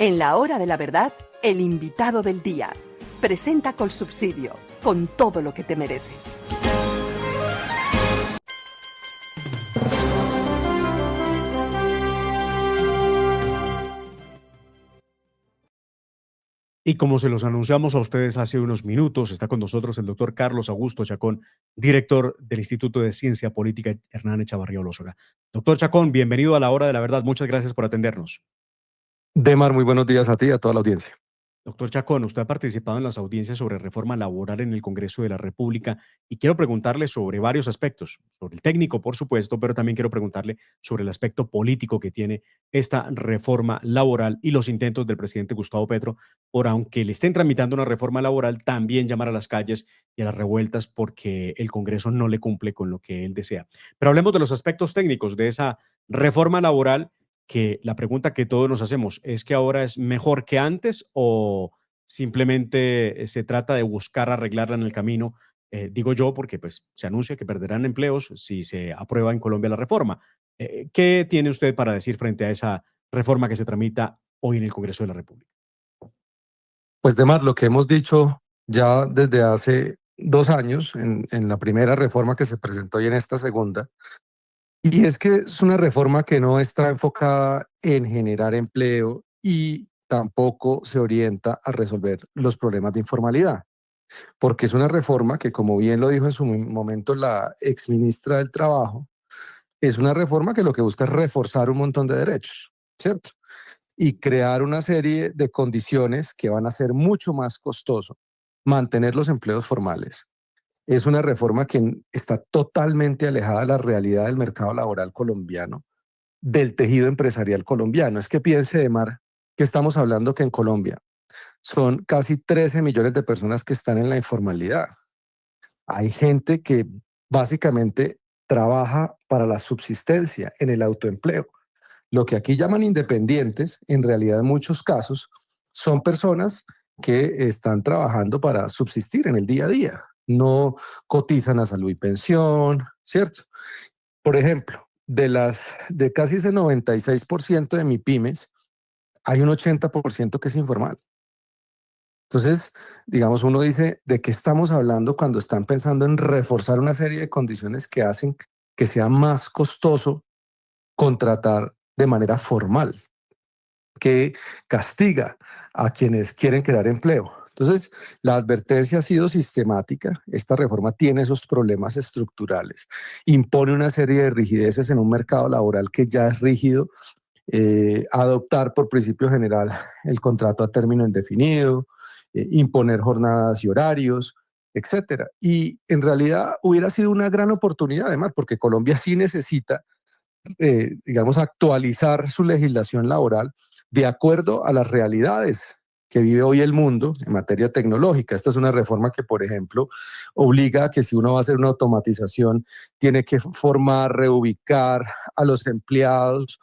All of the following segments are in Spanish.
En la hora de la verdad, el invitado del día. Presenta Colsubsidio, con todo lo que te mereces. Y como se los anunciamos a ustedes hace unos minutos, está con nosotros el doctor Carlos Augusto Chacón, director del Instituto de Ciencia Política Hernán Echavarría Olózaga. Doctor Chacón, bienvenido a la hora de la verdad. Muchas gracias por atendernos. Demar, muy buenos días a ti y a toda la audiencia. Doctor Chacón, usted ha participado en las audiencias sobre reforma laboral en el Congreso de la República y quiero preguntarle sobre varios aspectos, sobre el técnico, por supuesto, pero también quiero preguntarle sobre el aspecto político que tiene esta reforma laboral y los intentos del presidente Gustavo Petro por, aunque le estén tramitando una reforma laboral, también llamar a las calles y a las revueltas porque el Congreso no le cumple con lo que él desea. Pero hablemos de los aspectos técnicos de esa reforma laboral, que la pregunta que todos nos hacemos es que ahora es mejor que antes o simplemente se trata de buscar arreglarla en el camino. Digo yo porque pues se anuncia que perderán empleos si se aprueba en Colombia la reforma. ¿Qué tiene usted para decir frente a esa reforma que se tramita hoy en el Congreso de la República? Pues Demar, lo que hemos dicho ya desde hace 2 años en la primera reforma que se presentó y en esta segunda, y es que es una reforma que no está enfocada en generar empleo y tampoco se orienta a resolver los problemas de informalidad, porque es una reforma que, como bien lo dijo en su momento la exministra del Trabajo, es una reforma que lo que busca es reforzar un montón de derechos, ¿cierto? Y crear una serie de condiciones que van a ser mucho más costoso mantener los empleos formales. Es una reforma que está totalmente alejada de la realidad del mercado laboral colombiano, del tejido empresarial colombiano. Es que piense, Demar, que estamos hablando que en Colombia son casi 13 millones de personas que están en la informalidad. Hay gente que básicamente trabaja para la subsistencia en el autoempleo. Lo que aquí llaman independientes, en realidad en muchos casos, son personas que están trabajando para subsistir en el día a día. No cotizan a salud y pensión, ¿cierto? Por ejemplo, de casi ese 96% de MIPYMES, hay un 80% que es informal. Entonces, digamos, uno dice, ¿de qué estamos hablando cuando están pensando en reforzar una serie de condiciones que hacen que sea más costoso contratar de manera formal, que castiga a quienes quieren crear empleo? Entonces, la advertencia ha sido sistemática. Esta reforma tiene esos problemas estructurales, impone una serie de rigideces en un mercado laboral que ya es rígido, adoptar por principio general el contrato a término indefinido, imponer jornadas y horarios, etcétera. Y en realidad hubiera sido una gran oportunidad, además, porque Colombia sí necesita, digamos, actualizar su legislación laboral de acuerdo a las realidades que vive hoy el mundo en materia tecnológica. Esta es una reforma que, por ejemplo, obliga a que si uno va a hacer una automatización, tiene que formar, reubicar a los empleados,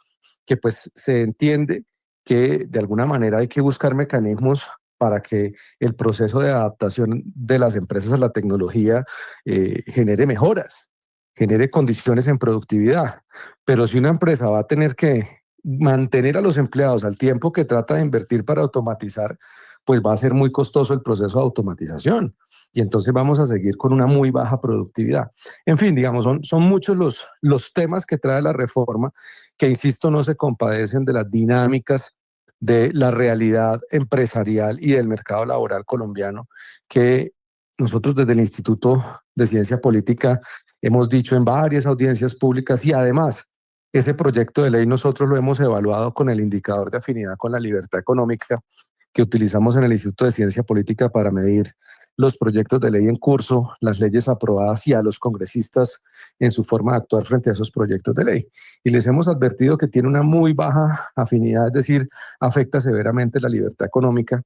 que pues se entiende que de alguna manera hay que buscar mecanismos para que el proceso de adaptación de las empresas a la tecnología genere mejoras, genere condiciones en productividad. Pero si una empresa va a tener que mantener a los empleados al tiempo que trata de invertir para automatizar, pues va a ser muy costoso el proceso de automatización. Y entonces vamos a seguir con una muy baja productividad. En fin, digamos, son muchos los temas que trae la reforma que, insisto, no se compadecen de las dinámicas de la realidad empresarial y del mercado laboral colombiano, que nosotros desde el Instituto de Ciencia Política hemos dicho en varias audiencias públicas. Y además, ese proyecto de ley nosotros lo hemos evaluado con el indicador de afinidad con la libertad económica que utilizamos en el Instituto de Ciencia Política para medir los proyectos de ley en curso, las leyes aprobadas y a los congresistas en su forma de actuar frente a esos proyectos de ley. Y les hemos advertido que tiene una muy baja afinidad, es decir, afecta severamente la libertad económica.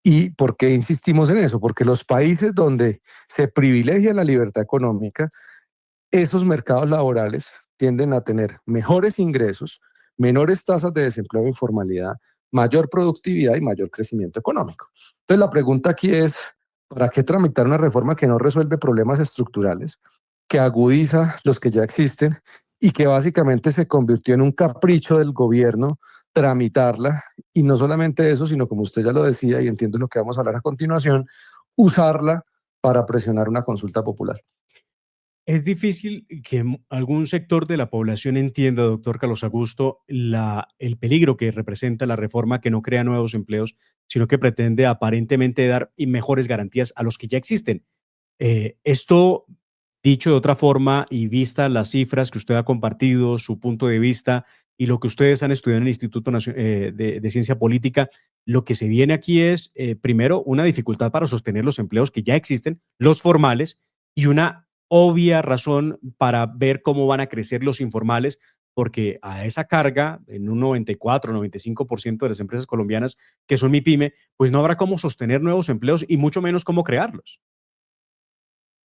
¿Y por qué insistimos en eso? Porque los países donde se privilegia la libertad económica, esos mercados laborales tienden a tener mejores ingresos, menores tasas de desempleo e informalidad, mayor productividad y mayor crecimiento económico. Entonces la pregunta aquí es, ¿para qué tramitar una reforma que no resuelve problemas estructurales, que agudiza los que ya existen y que básicamente se convirtió en un capricho del gobierno tramitarla y no solamente eso, sino como usted ya lo decía, y entiendo lo que vamos a hablar a continuación, usarla para presionar una consulta popular. Es difícil que algún sector de la población entienda, doctor Carlos Augusto, el peligro que representa la reforma que no crea nuevos empleos, sino que pretende aparentemente dar mejores garantías a los que ya existen. Esto, dicho de otra forma y vista las cifras que usted ha compartido, su punto de vista y lo que ustedes han estudiado en el Instituto de Ciencia Política, lo que se viene aquí es, primero, una dificultad para sostener los empleos que ya existen, los formales, y una obvia razón para ver cómo van a crecer los informales, porque a esa carga, en un 94, 95% de las empresas colombianas que son mi pyme, pues no habrá cómo sostener nuevos empleos y mucho menos cómo crearlos.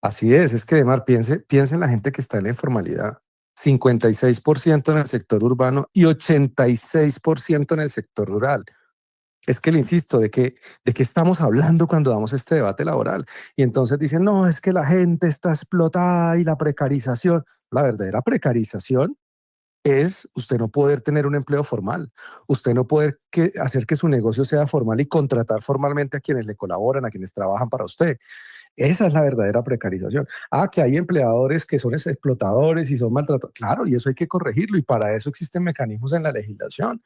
Así es que Demar, piense en la gente que está en la informalidad. 56% en el sector urbano y 86% en el sector rural. Es que le insisto, de qué estamos hablando cuando damos este debate laboral? Y entonces dicen, no, es que la gente está explotada y la precarización. La verdadera precarización es usted no poder tener un empleo formal, usted no poder hacer que su negocio sea formal y contratar formalmente a quienes le colaboran, a quienes trabajan para usted. Esa es la verdadera precarización. Que hay empleadores que son explotadores y son maltratadores. Claro, y eso hay que corregirlo y para eso existen mecanismos en la legislación.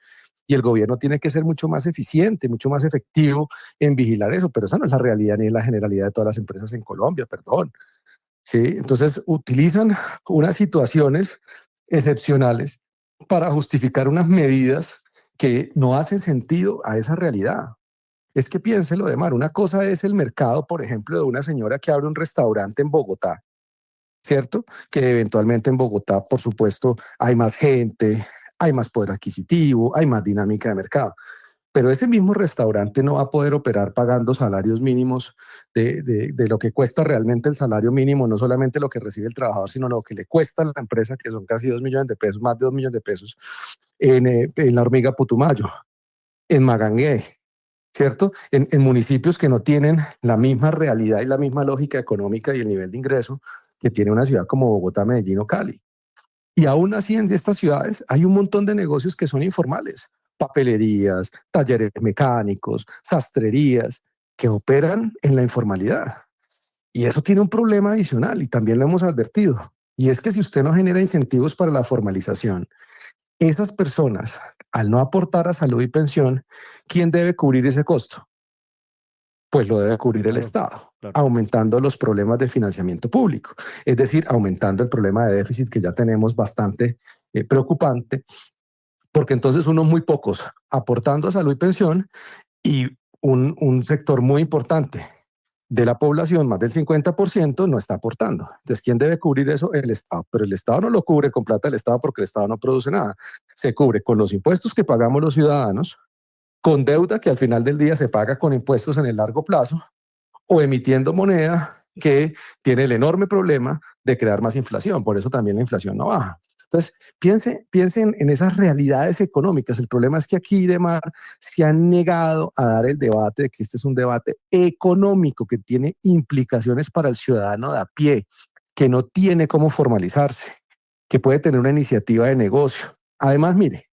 Y el gobierno tiene que ser mucho más eficiente, mucho más efectivo en vigilar eso, pero esa no es la realidad ni es la generalidad de todas las empresas en Colombia, perdón. ¿Sí? Entonces utilizan unas situaciones excepcionales para justificar unas medidas que no hacen sentido a esa realidad. Es que piénselo, Demar, una cosa es el mercado, por ejemplo, de una señora que abre un restaurante en Bogotá, ¿cierto? Que eventualmente en Bogotá, por supuesto, hay más gente, hay más poder adquisitivo, hay más dinámica de mercado. Pero ese mismo restaurante no va a poder operar pagando salarios mínimos de lo que cuesta realmente el salario mínimo, no solamente lo que recibe el trabajador, sino lo que le cuesta a la empresa, que son casi 2 millones de pesos, más de 2 millones de pesos, en la hormiga Putumayo, en Magangué, ¿cierto? En municipios que no tienen la misma realidad y la misma lógica económica y el nivel de ingreso que tiene una ciudad como Bogotá, Medellín o Cali. Y aún así en estas ciudades hay un montón de negocios que son informales, papelerías, talleres mecánicos, sastrerías, que operan en la informalidad. Y eso tiene un problema adicional y también lo hemos advertido. Y es que si usted no genera incentivos para la formalización, esas personas, al no aportar a salud y pensión, ¿quién debe cubrir ese costo? Pues lo debe cubrir el Claro, Estado, claro. aumentando los problemas de financiamiento público, es decir, aumentando el problema de déficit que ya tenemos bastante preocupante, porque entonces unos muy pocos aportando a salud y pensión y un sector muy importante de la población, más del 50%, no está aportando. Entonces, ¿quién debe cubrir eso? El Estado. Pero el Estado no lo cubre con plata del Estado porque el Estado no produce nada. Se cubre con los impuestos que pagamos los ciudadanos, con deuda que al final del día se paga con impuestos en el largo plazo o emitiendo moneda que tiene el enorme problema de crear más inflación. Por eso también la inflación no baja. Entonces, piense en esas realidades económicas. El problema es que aquí, Demar, se han negado a dar el debate de que este es un debate económico que tiene implicaciones para el ciudadano de a pie, que no tiene cómo formalizarse, que puede tener una iniciativa de negocio. Además, mire,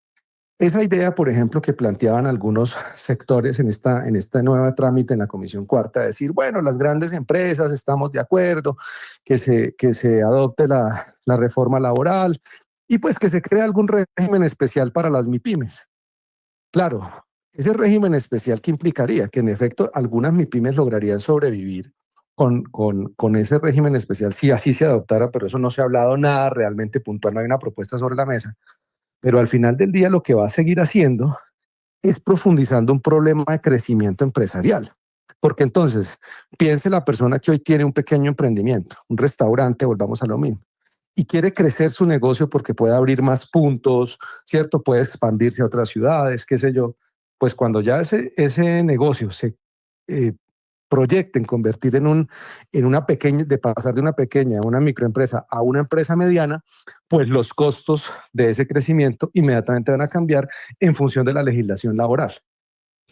esa idea, por ejemplo, que planteaban algunos sectores en esta nueva trámite en la Comisión Cuarta, de decir, bueno, las grandes empresas estamos de acuerdo, que se adopte la reforma laboral y pues que se crea algún régimen especial para las MIPYMES. Claro, ese régimen especial que implicaría que en efecto algunas MIPYMES lograrían sobrevivir con ese régimen especial si así se adoptara, pero eso no se ha hablado nada realmente puntual, no hay una propuesta sobre la mesa. Pero al final del día lo que va a seguir haciendo es profundizando un problema de crecimiento empresarial. Porque entonces, piense la persona que hoy tiene un pequeño emprendimiento, un restaurante, volvamos a lo mismo, y quiere crecer su negocio porque puede abrir más puntos, ¿cierto? Puede expandirse a otras ciudades, qué sé yo. Pues cuando ya ese negocio se eh, proyecten convertir en una pequeña, de pasar de una pequeña, una microempresa a una empresa mediana, pues los costos de ese crecimiento inmediatamente van a cambiar en función de la legislación laboral.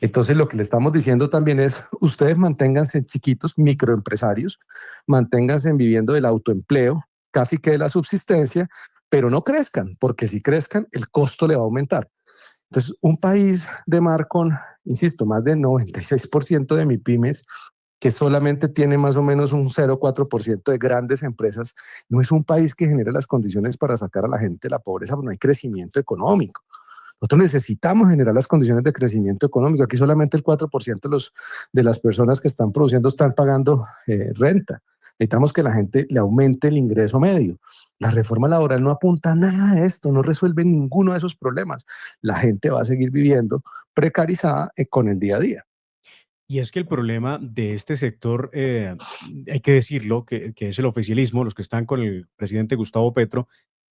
Entonces lo que le estamos diciendo también es, ustedes manténganse chiquitos, microempresarios, manténganse viviendo del autoempleo, casi que de la subsistencia, pero no crezcan, porque si crezcan, el costo le va a aumentar. Entonces, un país de mar con, insisto, más del 96% de MIPYMES, que solamente tiene más o menos un 0,4% de grandes empresas, no es un país que genera las condiciones para sacar a la gente de la pobreza, no hay crecimiento económico. Nosotros necesitamos generar las condiciones de crecimiento económico. Aquí solamente el 4% de las personas que están produciendo están pagando renta. Necesitamos que la gente le aumente el ingreso medio. La reforma laboral no apunta a nada de esto, no resuelve ninguno de esos problemas. La gente va a seguir viviendo precarizada con el día a día. Y es que el problema de este sector, hay que decirlo, que es el oficialismo, los que están con el presidente Gustavo Petro,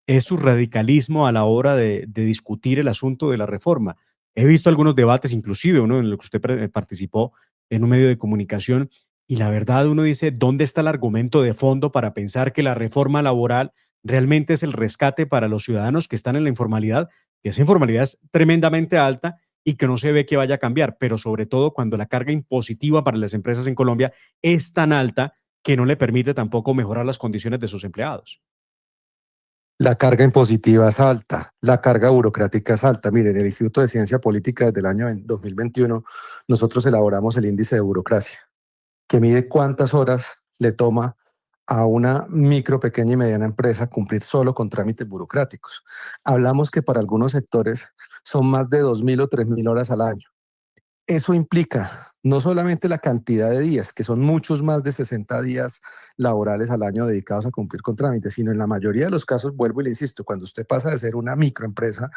es su radicalismo a la hora de discutir el asunto de la reforma. He visto algunos debates, inclusive uno en el que usted participó en un medio de comunicación, y la verdad uno dice, ¿dónde está el argumento de fondo para pensar que la reforma laboral realmente es el rescate para los ciudadanos que están en la informalidad? Que esa informalidad es tremendamente alta y que no se ve que vaya a cambiar, pero sobre todo cuando la carga impositiva para las empresas en Colombia es tan alta que no le permite tampoco mejorar las condiciones de sus empleados. La carga impositiva es alta, la carga burocrática es alta. Miren, el Instituto de Ciencia Política desde el año 2021, nosotros elaboramos el índice de burocracia, que mide cuántas horas le toma a una micro, pequeña y mediana empresa cumplir solo con trámites burocráticos. Hablamos que para algunos sectores son más de 2.000 o 3.000 horas al año. Eso implica no solamente la cantidad de días, que son muchos más de 60 días laborales al año dedicados a cumplir con trámites, sino en la mayoría de los casos, vuelvo y le insisto, cuando usted pasa de ser una microempresa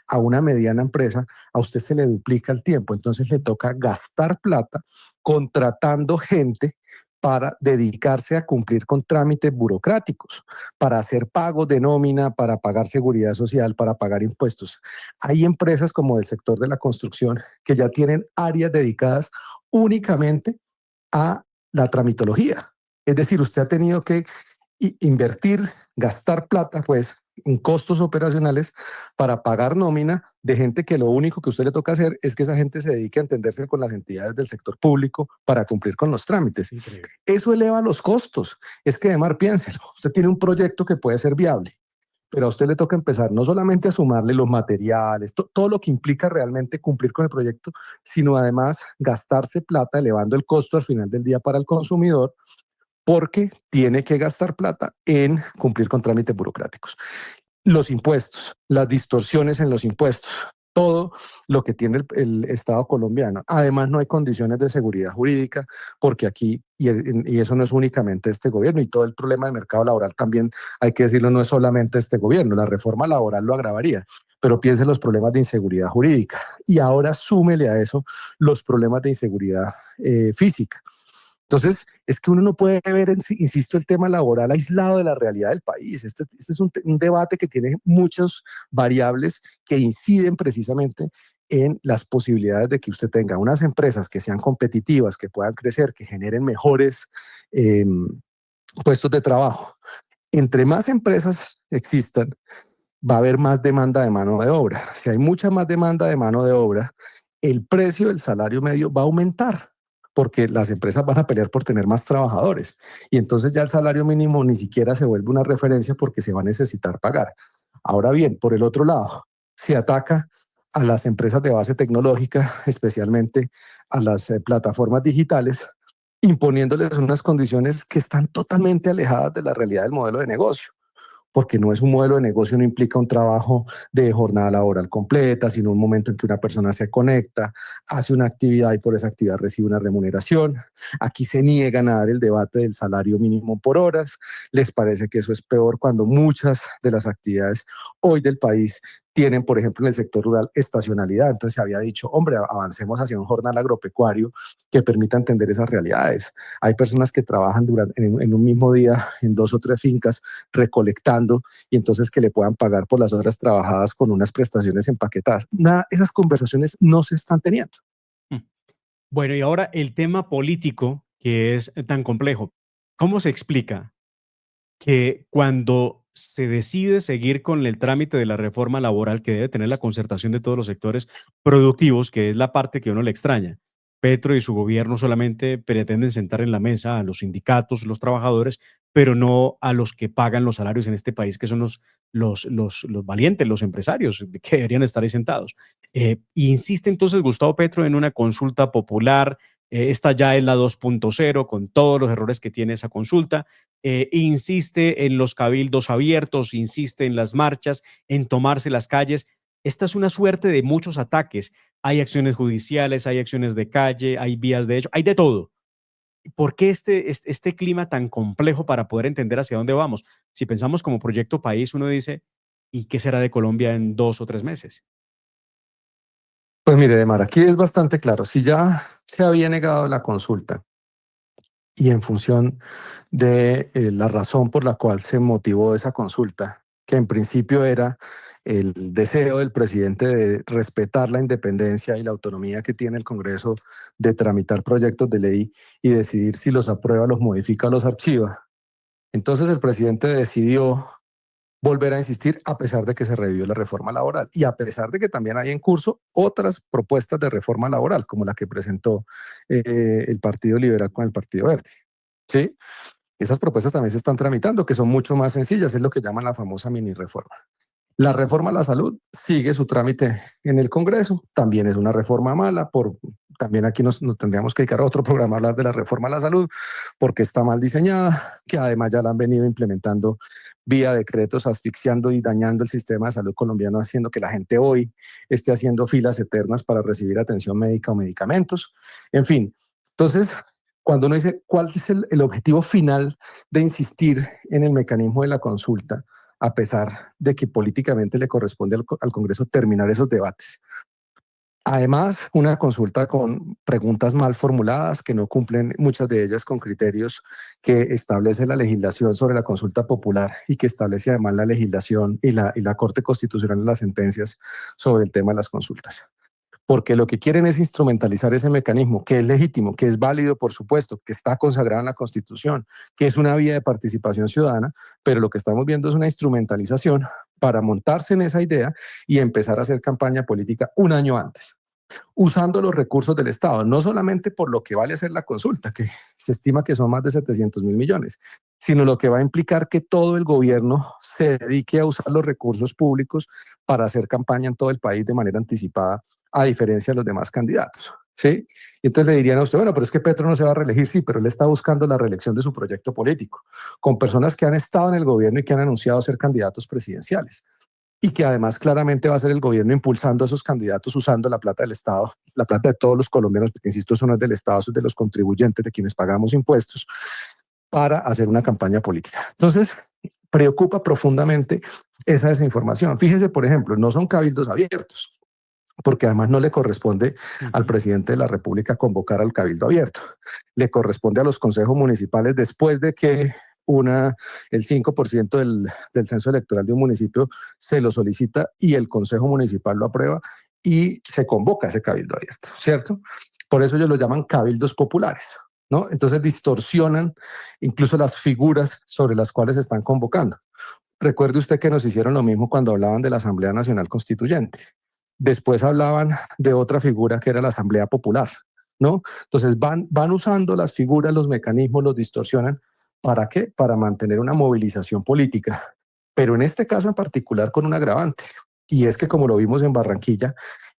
a una mediana empresa, a usted se le duplica el tiempo, entonces le toca gastar plata contratando gente para dedicarse a cumplir con trámites burocráticos, para hacer pagos de nómina, para pagar seguridad social, para pagar impuestos. Hay empresas como el sector de la construcción que ya tienen áreas dedicadas únicamente a la tramitología. Es decir, usted ha tenido que invertir, gastar plata, pues, en costos operacionales para pagar nómina de gente que lo único que usted le toca hacer es que esa gente se dedique a entenderse con las entidades del sector público para cumplir con los trámites. Increíble. Eso eleva los costos. Es que, además, piénselo, usted tiene un proyecto que puede ser viable, pero a usted le toca empezar no solamente a sumarle los materiales, todo lo que implica realmente cumplir con el proyecto, sino además gastarse plata elevando el costo al final del día para el consumidor, porque tiene que gastar plata en cumplir con trámites burocráticos. Los impuestos, las distorsiones en los impuestos, todo lo que tiene el Estado colombiano. Además, no hay condiciones de seguridad jurídica, porque aquí, y eso no es únicamente este gobierno, y todo el problema del mercado laboral también, hay que decirlo, no es solamente este gobierno, la reforma laboral lo agravaría, pero piense en los problemas de inseguridad jurídica. Y ahora súmele a eso los problemas de inseguridad física. Entonces, es que uno no puede ver, insisto, el tema laboral aislado de la realidad del país. Este es un debate que tiene muchas variables que inciden precisamente en las posibilidades de que usted tenga unas empresas que sean competitivas, que puedan crecer, que generen mejores eh, puestos de trabajo. Entre más empresas existan, va a haber más demanda de mano de obra. Si hay mucha más demanda de mano de obra, el precio del salario medio va a aumentar, porque las empresas van a pelear por tener más trabajadores. Y entonces ya el salario mínimo ni siquiera se vuelve una referencia porque se va a necesitar pagar. Ahora bien, por el otro lado, se ataca a las empresas de base tecnológica, especialmente a las plataformas digitales, imponiéndoles unas condiciones que están totalmente alejadas de la realidad del modelo de negocio, porque no es un modelo de negocio, no implica un trabajo de jornada laboral completa, sino un momento en que una persona se conecta, hace una actividad y por esa actividad recibe una remuneración. Aquí se niegan a dar el debate del salario mínimo por horas. Les parece que eso es peor cuando muchas de las actividades hoy del país tienen, por ejemplo, en el sector rural, estacionalidad. Entonces se había dicho, hombre, avancemos hacia un jornal agropecuario que permita entender esas realidades. Hay personas que trabajan en un mismo día en 2 o 3 fincas recolectando y entonces que le puedan pagar por las horas trabajadas con unas prestaciones empaquetadas. Nada, esas conversaciones no se están teniendo. Mm. Bueno, y ahora el tema político, que es tan complejo. ¿Cómo se explica que cuando se decide seguir con el trámite de la reforma laboral que debe tener la concertación de todos los sectores productivos, que es la parte que uno le extraña, Petro y su gobierno solamente pretenden sentar en la mesa a los sindicatos, los trabajadores, pero no a los que pagan los salarios en este país, que son los valientes, los empresarios, que deberían estar ahí sentados. Insiste entonces Gustavo Petro en una consulta popular. Esta ya es la 2.0, con todos los errores que tiene esa consulta. Insiste en los cabildos abiertos, insiste en las marchas, en tomarse las calles. Esta es una suerte de muchos ataques. Hay acciones judiciales, hay acciones de calle, hay vías de hecho, hay de todo. ¿Por qué este clima tan complejo para poder entender hacia dónde vamos? Si pensamos como proyecto país, uno dice, ¿y qué será de Colombia en 2 o 3 meses? Pues mire, Demar, aquí es bastante claro. Si ya se había negado la consulta y en función de la razón por la cual se motivó esa consulta, que en principio era el deseo del presidente de respetar la independencia y la autonomía que tiene el Congreso de tramitar proyectos de ley y decidir si los aprueba, los modifica o los archiva. Entonces el presidente decidió volver a insistir a pesar de que se revivió la reforma laboral y a pesar de que también hay en curso otras propuestas de reforma laboral, como la que presentó el Partido Liberal con el Partido Verde. ¿Sí? Esas propuestas también se están tramitando, que son mucho más sencillas, es lo que llaman la famosa mini reforma. La reforma a la salud sigue su trámite en el Congreso, también es una reforma mala, también aquí nos tendríamos que dedicar a otro programa a hablar de la reforma a la salud, porque está mal diseñada, que además ya la han venido implementando vía decretos, asfixiando y dañando el sistema de salud colombiano, haciendo que la gente hoy esté haciendo filas eternas para recibir atención médica o medicamentos. En fin, entonces, cuando uno dice cuál es el objetivo final de insistir en el mecanismo de la consulta, a pesar de que políticamente le corresponde al Congreso terminar esos debates. Además, una consulta con preguntas mal formuladas que no cumplen muchas de ellas con criterios que establece la legislación sobre la consulta popular y que establece además la legislación y la Corte Constitucional en las sentencias sobre el tema de las consultas, porque lo que quieren es instrumentalizar ese mecanismo, que es legítimo, que es válido, por supuesto, que está consagrado en la Constitución, que es una vía de participación ciudadana, pero lo que estamos viendo es una instrumentalización para montarse en esa idea y empezar a hacer campaña política un año antes, usando los recursos del Estado, no solamente por lo que vale hacer la consulta, que se estima que son más de 700.000 millones, sino lo que va a implicar que todo el gobierno se dedique a usar los recursos públicos para hacer campaña en todo el país de manera anticipada, a diferencia de los demás candidatos. ¿Sí? Y entonces le dirían a usted, bueno, pero es que Petro no se va a reelegir, sí, pero él está buscando la reelección de su proyecto político, con personas que han estado en el gobierno y que han anunciado ser candidatos presidenciales y que además claramente va a ser el gobierno impulsando a esos candidatos usando la plata del Estado, la plata de todos los colombianos, porque insisto, eso no es del Estado, eso es de los contribuyentes, de quienes pagamos impuestos, para hacer una campaña política. Entonces, preocupa profundamente esa desinformación. Fíjese, por ejemplo, no son cabildos abiertos, porque además no le corresponde al presidente de la República convocar al cabildo abierto. Le corresponde a los consejos municipales después de que el 5% del censo electoral de un municipio se lo solicita y el consejo municipal lo aprueba y se convoca ese cabildo abierto, ¿cierto? Por eso ellos lo llaman cabildos populares, ¿no? Entonces distorsionan incluso las figuras sobre las cuales se están convocando. Recuerde usted que nos hicieron lo mismo cuando hablaban de la Asamblea Nacional Constituyente. Después hablaban de otra figura que era la Asamblea Popular, ¿no? Entonces van usando las figuras, los mecanismos, los distorsionan. ¿Para qué? Para mantener una movilización política. Pero en este caso en particular con un agravante. Y es que, como lo vimos en Barranquilla,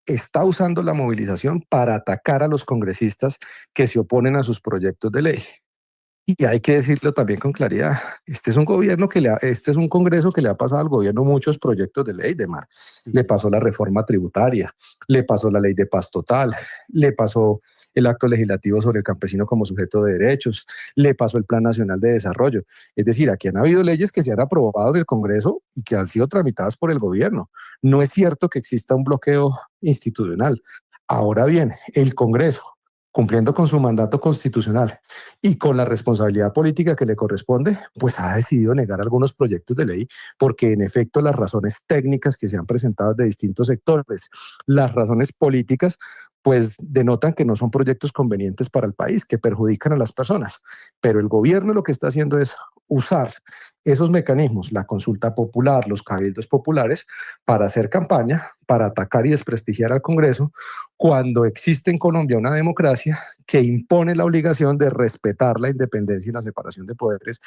está usando la movilización para atacar a los congresistas que se oponen a sus proyectos de ley. Y hay que decirlo también con claridad, este es un gobierno este es un Congreso que le ha pasado al gobierno muchos proyectos de ley, de mar. Le pasó la reforma tributaria, le pasó la ley de paz total, le pasó el acto legislativo sobre el campesino como sujeto de derechos, le pasó el Plan Nacional de Desarrollo. Es decir, aquí han habido leyes que se han aprobado en el Congreso y que han sido tramitadas por el gobierno. No es cierto que exista un bloqueo institucional. Ahora bien, el Congreso, cumpliendo con su mandato constitucional y con la responsabilidad política que le corresponde, pues ha decidido negar algunos proyectos de ley porque en efecto las razones técnicas que se han presentado de distintos sectores, las razones políticas, pues denotan que no son proyectos convenientes para el país, que perjudican a las personas. Pero el gobierno lo que está haciendo es usar esos mecanismos, la consulta popular, los cabildos populares, para hacer campaña, para atacar y desprestigiar al Congreso, cuando existe en Colombia una democracia que impone la obligación de respetar la independencia y la separación de poderes,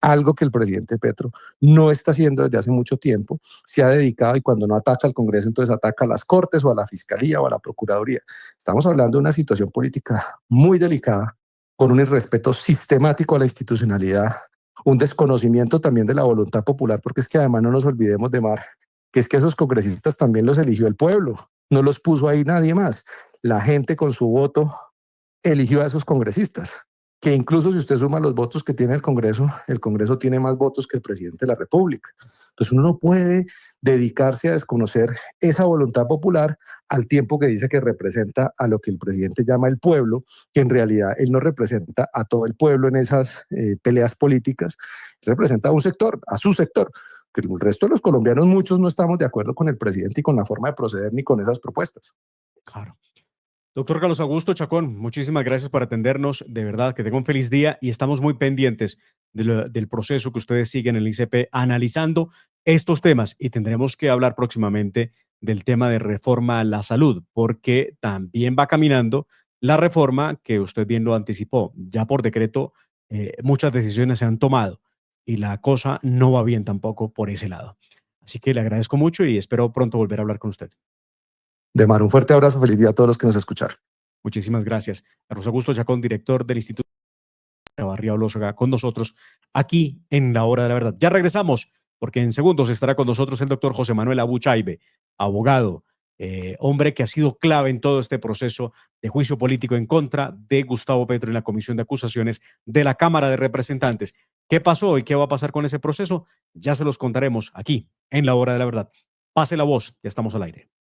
algo que el presidente Petro no está haciendo desde hace mucho tiempo. Se ha dedicado, y cuando no ataca al Congreso, entonces ataca a las Cortes o a la Fiscalía o a la Procuraduría. Estamos hablando de una situación política muy delicada, con un irrespeto sistemático a la institucionalidad, un desconocimiento también de la voluntad popular, porque es que además no nos olvidemos de Mar, que es que esos congresistas también los eligió el pueblo, no los puso ahí nadie más. La gente con su voto eligió a esos congresistas, que incluso si usted suma los votos que tiene el Congreso tiene más votos que el presidente de la República. Entonces uno no puede dedicarse a desconocer esa voluntad popular al tiempo que dice que representa a lo que el presidente llama el pueblo, que en realidad él no representa a todo el pueblo en esas peleas políticas, representa a un sector, a su sector, que el resto de los colombianos, muchos no estamos de acuerdo con el presidente y con la forma de proceder ni con esas propuestas. Claro. Doctor Carlos Augusto Chacón, muchísimas gracias por atendernos. De verdad, que tenga un feliz día y estamos muy pendientes del proceso que ustedes siguen en el ICP analizando estos temas y tendremos que hablar próximamente del tema de reforma a la salud, porque también va caminando la reforma que usted bien lo anticipó. Ya por decreto, muchas decisiones se han tomado y la cosa no va bien tampoco por ese lado. Así que le agradezco mucho y espero pronto volver a hablar con usted. Demar, un fuerte abrazo, feliz día a todos los que nos escucharon. Muchísimas gracias. Carlos Augusto Chacón, director del Instituto Chavarría Olózaga, con nosotros aquí en La Hora de la Verdad. Ya regresamos, porque en segundos estará con nosotros el doctor José Manuel Abuchaibe, abogado, hombre que ha sido clave en todo este proceso de juicio político en contra de Gustavo Petro en la Comisión de Acusaciones de la Cámara de Representantes. ¿Qué pasó y qué va a pasar con ese proceso? Ya se los contaremos aquí en La Hora de la Verdad. Pase la voz, ya estamos al aire.